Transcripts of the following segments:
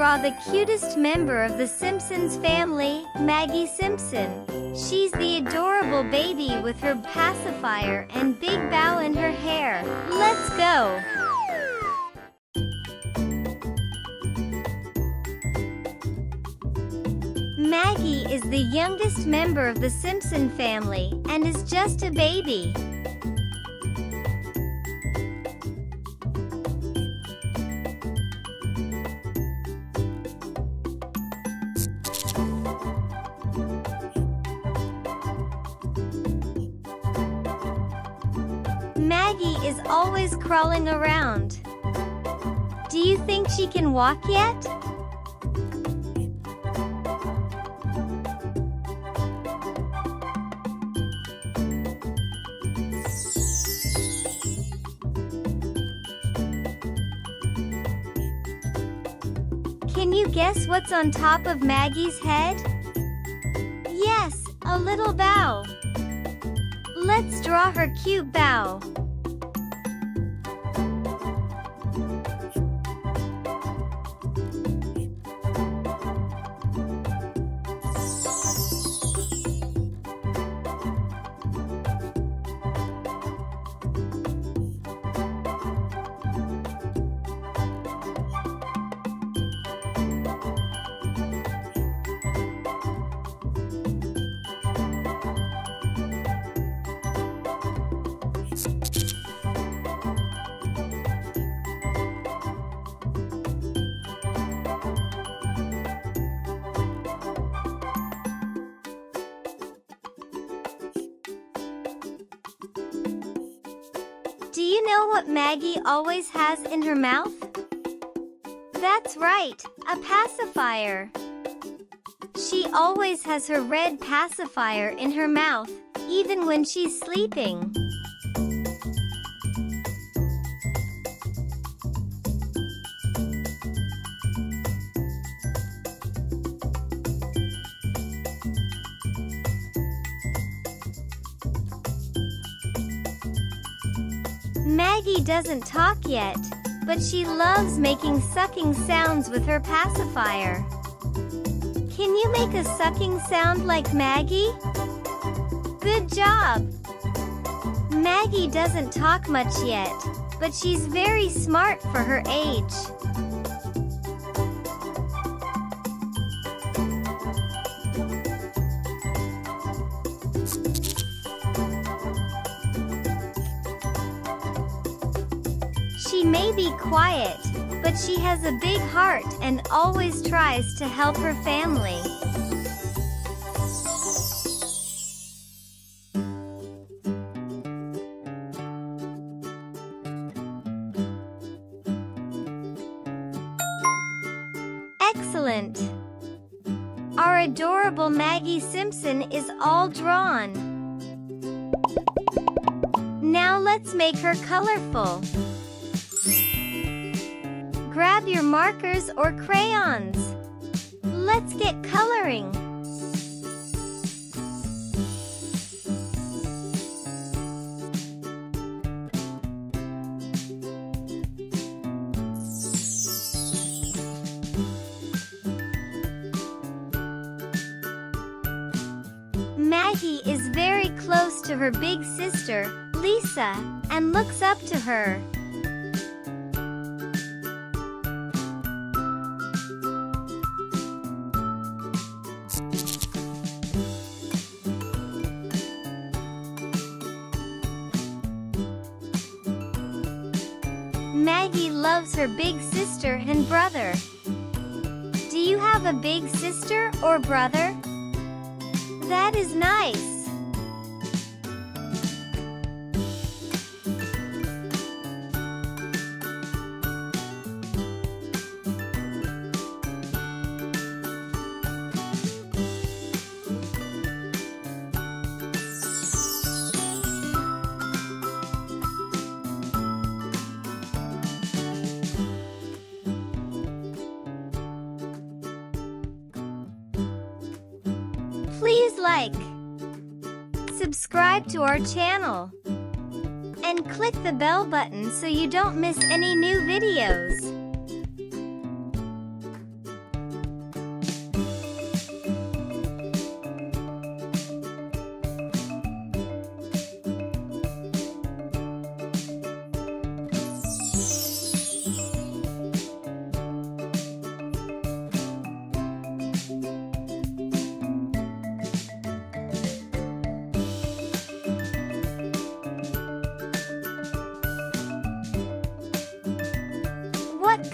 draw the cutest member of the Simpsons family, Maggie Simpson. She's the adorable baby with her pacifier and big bow in her hair. Let's go! Maggie is the youngest member of the Simpson family and is just a baby. Maggie is always crawling around. Do you think she can walk yet? Can you guess what's on top of Maggie's head? Yes, a little bow. Let's draw her cute bow. Do you know what Maggie always has in her mouth? That's right, a pacifier. She always has her red pacifier in her mouth, even when she's sleeping. Maggie doesn't talk yet, but she loves making sucking sounds with her pacifier. Can you make a sucking sound like Maggie? Good job! Maggie doesn't talk much yet, but she's very smart for her age. She may be quiet, but she has a big heart and always tries to help her family. Excellent! Our adorable Maggie Simpson is all drawn. Now let's make her colorful. Grab your markers or crayons. Let's get coloring. Maggie is very close to her big sister, Lisa, and looks up to her. Maggie loves her big sister and brother. Do you have a big sister or brother? That is nice. Please like, subscribe to our channel, and click the bell button so you don't miss any new videos.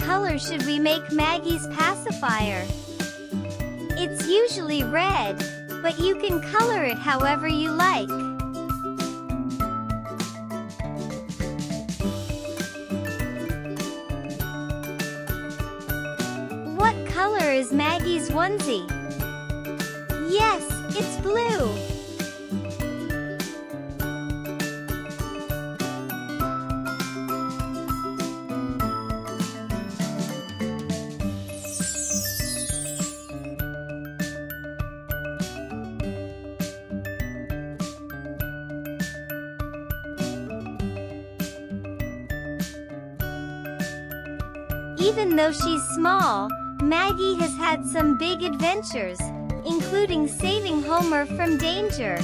color should we make Maggie's pacifier? It's usually red, but you can color it however you like. What color is Maggie's onesie? Yes, it's blue. Even though she's small, Maggie has had some big adventures, including saving Homer from danger.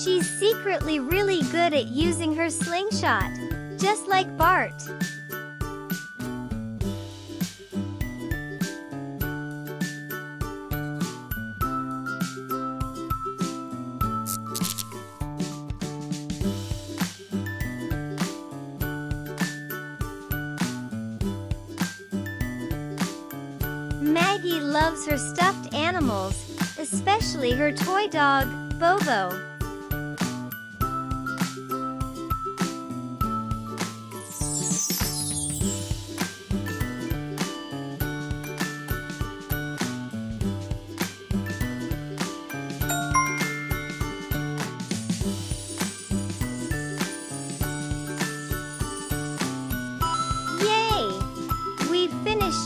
She's secretly really good at using her slingshot, just like Bart. Maggie loves her stuffed animals, especially her toy dog, Bobo.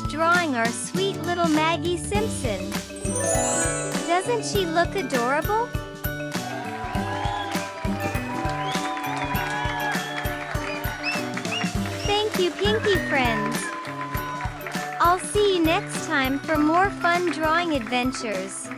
Drawing our sweet little Maggie Simpson. Doesn't she look adorable? Thank you, Pinky friends. I'll see you next time for more fun drawing adventures.